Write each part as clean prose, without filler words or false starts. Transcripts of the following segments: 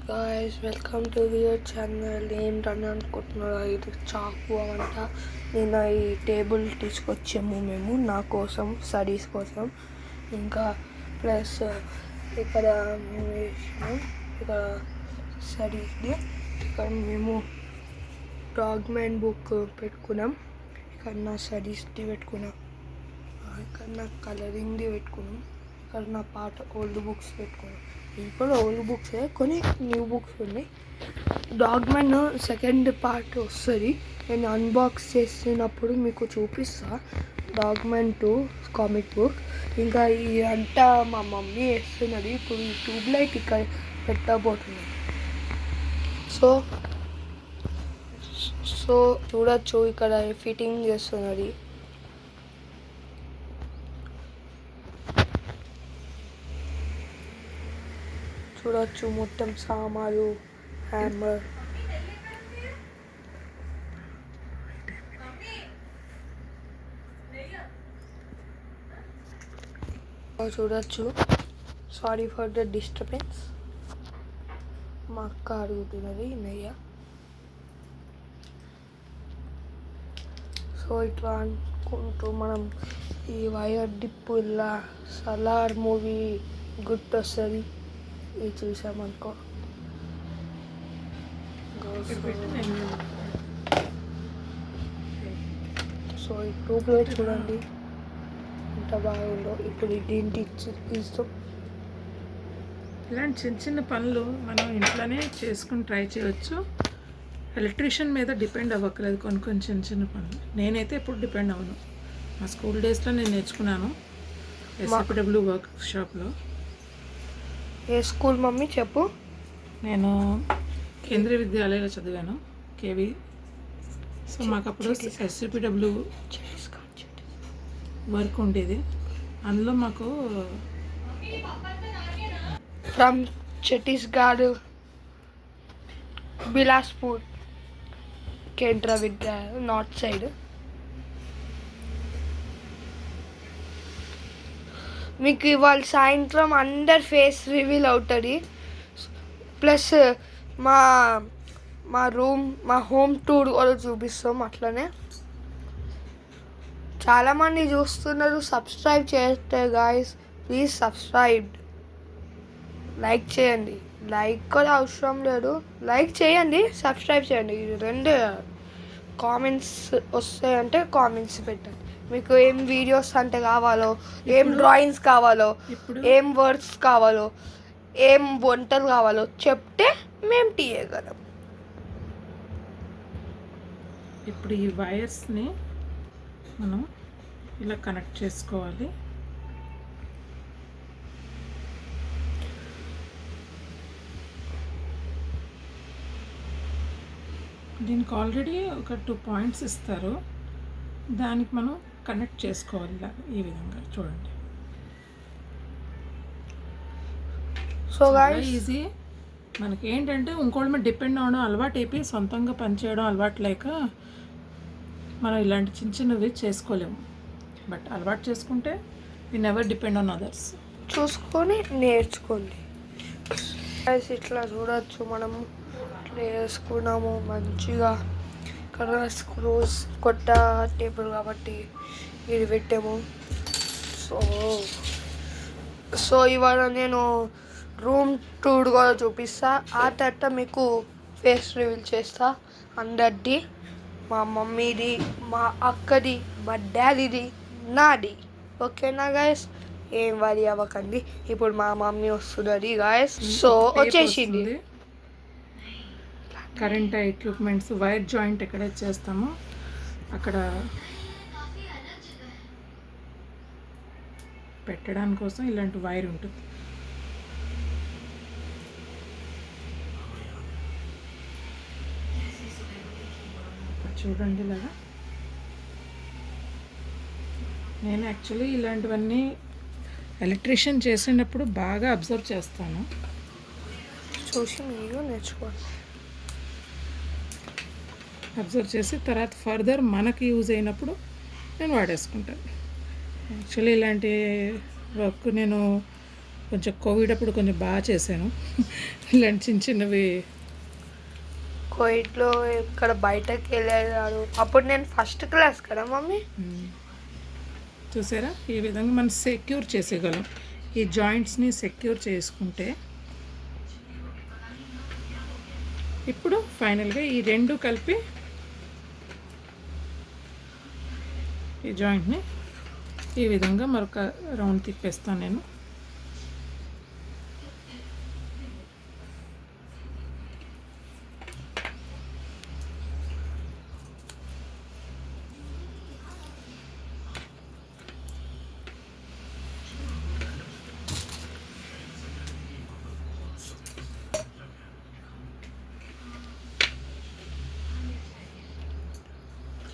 Guys welcome to your channel. ఏంటని అనుకుంటున్నారు, ఇది చాకు అవంట. నేను ఈ టేబుల్ తీసుకొచ్చాము మేము నా కోసం, స్టడీస్ కోసం. ఇంకా ప్లస్ ఇక్కడ మేము వేసినాం, ఇక్కడ స్టడీస్ది. ఇక్కడ మేము డాగ్మ్యాన్ బుక్ పెట్టుకున్నాం, ఇక్కడ నా స్టడీస్ది పెట్టుకున్నాం, ఇక్కడ నా కలరింగ్ది పెట్టుకున్నాం, ఇక్కడ నా పాట ఓల్డ్ బుక్స్ పెట్టుకున్నాం. ఇప్పుడు ఓల్డ్ బుక్సే, కొన్ని న్యూ బుక్స్ ఉన్నాయి. డాగ్మ్యాన్ సెకండ్ పార్ట్ వస్తుంది, నేను అన్బాక్స్ చేసినప్పుడు మీకు చూపిస్తా. డాగ్మ్యాన్ 2 కామిక్ బుక్. ఇంకా ఇదంతా మా మమ్మీ వేస్తున్నది. ఇప్పుడు ఈ ట్యూబ్ లైట్ ఇక్కడ పెట్టబోతుంది. సో చూడొచ్చు, ఇక్కడ ఫిట్టింగ్ చేస్తున్నది. చూడొచ్చు మొత్తం సామాన్లు, హ్యామర్. చూడొచ్చు. Sorry for the disturbance. మా అక్క అడుగుతున్నది నెయ్య. సో ఇట్లా అనుకుంటూ మనం ఈ వైర్ డిప్ ఇలా సలార్ మూవీ గుర్తొస్తుంది. ఇది చూసామనుకో. సో ఈ ట్యూబ్లో చూడండి ఎంత బాగుందో. ఇప్పుడు దీంటి తీస్తాం. ఇలాంటి చిన్న చిన్న పనులు మనం ఇంట్లోనే చేసుకుని ట్రై చేయవచ్చు. ఎలక్ట్రీషియన్ మీద డిపెండ్ అవ్వక్కర్లేదు. కొన్ని చిన్న చిన్న పనులు నేనైతే ఎప్పుడు డిపెండ్ అవ్వను. మా స్కూల్ డేస్లో నేను నేర్చుకున్నాను ఎస్ఎఫ్డబ్ల్యూ వర్క్ షాప్లో. ఏ స్కూల్ మమ్మీ చెప్పు? నేను కేంద్రీయ విద్యాలయంలో చదివాను, కేవీ. సో మాకు అప్పుడు ఎస్ఎఫ్డబ్ల్యూ వర్క్ ఉండేది. అందులో మాకు ఫ్రమ్ ఛత్తీస్గఢ్, బిలాస్పూర్ కేంద్ర విద్యాలయం, నార్త్ సైడ్. మీకు ఇవాళ సాయంత్రం అందరి ఫేస్ రివీల్ అవుతుంది. ప్లస్ మా రూమ్, మా హోమ్ టూర్ కూడా చూపిస్తాం. అట్లనే చాలామంది చూస్తున్నారు, సబ్స్క్రైబ్ చేస్తే గాయస్ ప్లీజ్ సబ్స్క్రైబ్. లైక్ చేయండి. లైక్ కూడా అవసరం లేదు, లైక్ చేయండి, సబ్స్క్రైబ్ చేయండి. రెండు కామెంట్స్ వస్తాయంటే కామెంట్స్ పెట్టండి. మీకు ఏం వీడియోస్ అంటే కావాలో, ఏం డ్రాయింగ్స్ కావాలో, ఏం వర్డ్స్ కావాలో, ఏం వంటలు కావాలో చెప్తే మేము తీయగలం. ఇప్పుడు ఈ వైర్స్ని మనం ఇలా కనెక్ట్ చేసుకోవాలి. దీనికి ఆల్రెడీ ఒక 2 పాయింట్స్ ఇస్తారు, దానికి మనం కనెక్ట్ చేసుకోవాలి ఈ విధంగా. చూడండి, సో ఈజీ. మనకి ఏంటంటే ఇంకోళ్ళ మీద డిపెండ్ అవ్వడం అలవాటు అయిపోయి సొంతంగా పనిచేయడం అలవాటు లేక మనం ఇలాంటి చిన్న చిన్నవి చేసుకోలేము. బట్ అలవాటు చేసుకుంటే we never depend on others. చూసుకొని నేర్చుకోండి. ఇట్లా చూడొచ్చు, మనము ఇట్లా వేసుకున్నాము మంచిగా. ఇక్కడ స్క్రూస్ కొత్త టేబుల్ కాబట్టి ఇది పెట్టాము. సో ఇవాళ నేను రూమ్ టూర్ కూడా చూపిస్తా. ఆ తర్వాత మీకు ఫేస్ రివీల్ చేస్తా అందరిది. మా మమ్మీది, మా అక్కది, మా డాడీది, నాది. ఓకేనా గాయస్? ఏం వరి అవ్వకండి. ఇప్పుడు మా మమ్మీ వస్తున్నది గాయస్. సో వచ్చేసింది. కరెంట్ ఎక్విప్మెంట్స్, వైర్ జాయింట్ ఎక్కడైతే చేస్తామో అక్కడ పెట్టడానికి కోసం ఇలాంటి వైర్ ఉంటుంది. చూడండి ఇలాగా. నేను యాక్చువల్లీ ఇలాంటివన్నీ ఎలక్ట్రీషియన్ చేసినప్పుడు బాగా అబ్జర్వ్ చేస్తాను, చూసి మీరు నేర్చుకోండి. అబ్జర్వ్ చేసి తర్వాత ఫర్దర్ మనకి యూజ్ అయినప్పుడు నేను వాడేసుకుంటాను. యాక్చువల్లీ ఇలాంటి వర్క్ నేను కొంచెం కోవిడ్ అప్పుడు కొంచెం బాగా చేశాను ఇలాంటి చిన్న చిన్నవి. కోవిడ్లో ఇక్కడ బయటకు వెళ్ళాడు అప్పుడు నేను ఫస్ట్ క్లాస్ కదా మమ్మీ. చూసారా ఈ విధంగా మనం సెక్యూర్ చేసేయగలం. ఈ జాయింట్స్ని సెక్యూర్ చేసుకుంటే ఇప్పుడు ఫైనల్గా ఈ రెండు కలిపి ఈ జాయింట్ని ఈ విధంగా మరొక రౌండ్ తిప్పేస్తాను నేను.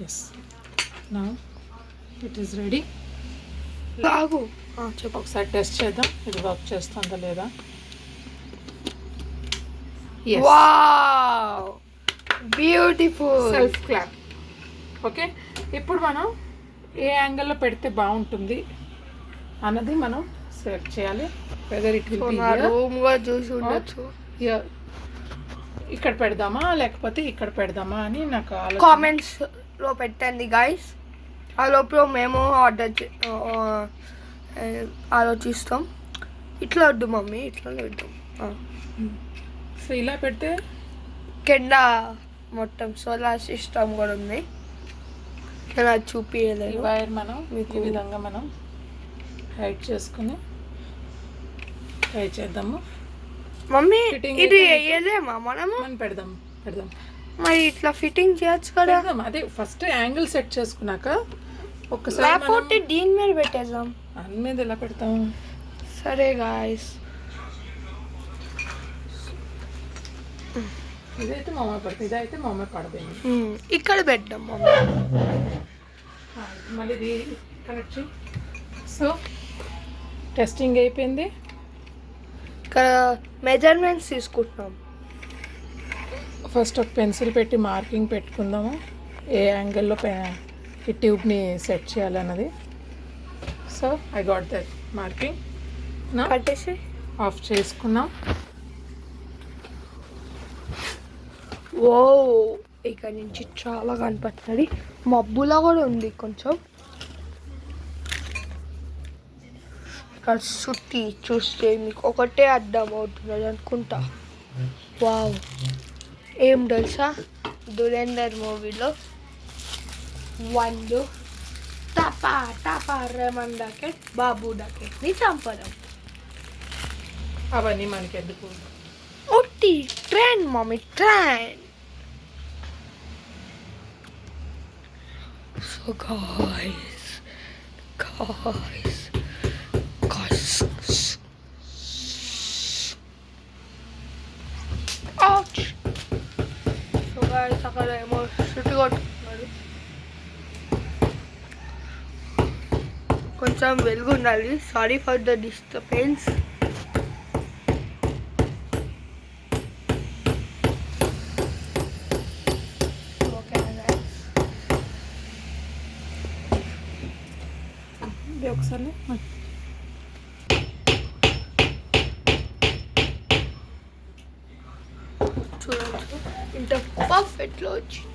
Yes now it is ready. బాగు చెప్పు. ఒకసారి టెస్ట్ చేద్దాం ఇది వర్క్ చేస్తుందా లేదా. Wow beautiful. Self clap. Okay ఇప్పుడు మనం ఏ యాంగిల్లో పెడితే బాగుంటుంది అన్నది మనం సెలెక్ట్ చేయాలి. Whether it will be room గా చూసి ఉండొచ్చు. ఇక్కడ పెడదామా లేకపోతే ఇక్కడ పెడదామా అని నాకు కామెంట్స్ లో పెట్టండి గైస్. ఆ లోపల మేము ఆలోచిస్తాం. ఇట్లా వద్దు మమ్మీ ఇట్లానే వద్దాం. సో ఇలా పెడితే కింద మొత్తం సోలార్ సిస్టమ్ కూడా ఉంది. ఇలా ఈ చూపించలేదు. వైర్ మనం ఈ విధంగా మనం హైట్ చేసుకుని ట్రై చేద్దాము. మమ్మీ Fitting ఇది అయితే వేయలేమా మనము? మనం పెడదాం. మరి ఇట్లా ఫిట్టింగ్ చేయొచ్చు కదా. అదే ఫస్ట్ యాంగిల్ సెట్ చేసుకున్నాక ఒక్కసారి లేకపోతే దీని మీద పెట్టేద్దాం. అన్ని మీద ఎలా పెడతాం. సరే గాయస్. ఇదైతే మామ పడుతుంది ఇదైతే మామ పడదు. ఇక్కడ పెట్టాం మమ్మీ. మళ్ళీ ఇది కనెక్ట్ చేయి. సో టెస్టింగ్ అయిపోయింది. ఇక్కడ మెజర్మెంట్స్ తీసుకుంటున్నాం. ఫస్ట్ ఒక పెన్సిల్ పెట్టి మార్కింగ్ పెట్టుకుందాము ఏ యాంగిల్లో ఈ ట్యూబ్ని సెట్ చేయాలన్నది. So I got that marking. కట్టేసి ఆఫ్ చేసుకున్నాం. ఓ ఇక్కడ నుంచి చాలా కనపడుతుంది. మబ్బులా కూడా ఉంది కొంచెం. ఇక్కడ చుట్టి చూస్తే మీకు ఒకటే అర్థం అవుతున్నది అనుకుంటా. వావ్ ఏం తెలుసా దురేందర్ మూవీలో వాళ్ళు టపా టపా రెమన్ డకెట్ బాబు డకెట్ని చంపడం. అవన్నీ మనకి ఎందుకు. ఒట్టి train mummy train. So guys ouch. So guys అక్కడ ఏమో చుట్టు కొట్టుకున్నాడు. కొంచెం వెలుగు ఉండాలి. Sorry for the disturbance. ఒకసారి చూడవచ్చు ఇంత పర్ఫెక్ట్లో వచ్చింది.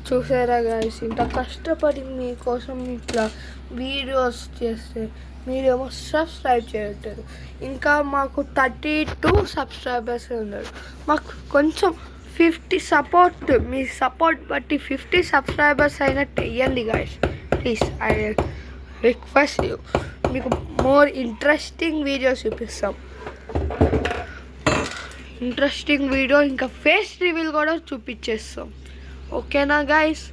చూసారా గాయస్ ఇంత కష్టపడి మీకోసం ఇట్లా వీడియోస్ చేస్తే మీరేమో సబ్స్క్రైబ్ చేయట్లేదు. ఇంకా మాకు 32 సబ్స్క్రైబర్స్ ఉన్నారు. మాకు కొంచెం 50 సపోర్ట్ మీ సపోర్ట్ బట్టి 50 సబ్స్క్రైబర్స్ అయినట్టు వేయండి guys please. I request you. మీకు మోర్ ఇంట్రెస్టింగ్ వీడియోస్ చూపిస్తాం. ఇంట్రెస్టింగ్ వీడియో ఇంకా ఫేస్ రివీల్ కూడా చూపించేస్తాం. ఓకేనా గైస్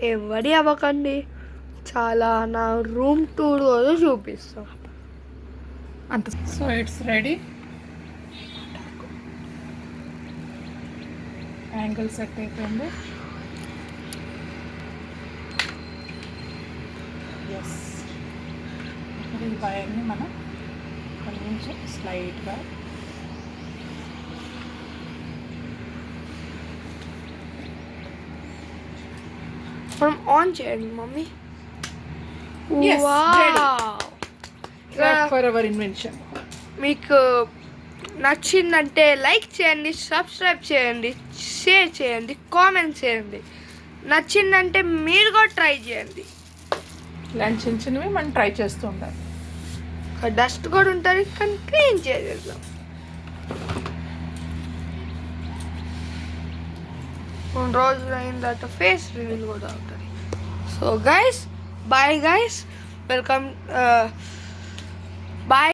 ఏం వరి అవ్వకండి. చాలా నా రూమ్ టూర్ కూడా చూపిస్తాం అంత. So it's ready. Angle set అయిపోయింది. ఎస్ ఇప్పుడు ఈ వైర్ని మనం కొంచెం స్లైట్గా మనం ఆన్ చేయండి mummy. Yes, ready. Wow. For hour invention. మీకు నచ్చిందంటే లైక్ చేయండి, సబ్స్క్రైబ్ చేయండి, షేర్ చేయండి, కామెంట్ చేయండి. నచ్చిందంటే మీరు కూడా ట్రై చేయండి. ఇలాంటి చిన్న చిన్నవి మనం ట్రై చేస్తూ ఉండాలి. డస్ట్ కూడా ఉంటుంది కానీ క్లీన్ చేసేద్దాం. రోజు అయిన తర్వాత ఫేస్ రివీల్ కూడా అవుతుంది. So guys, bye guys, welcome, bye.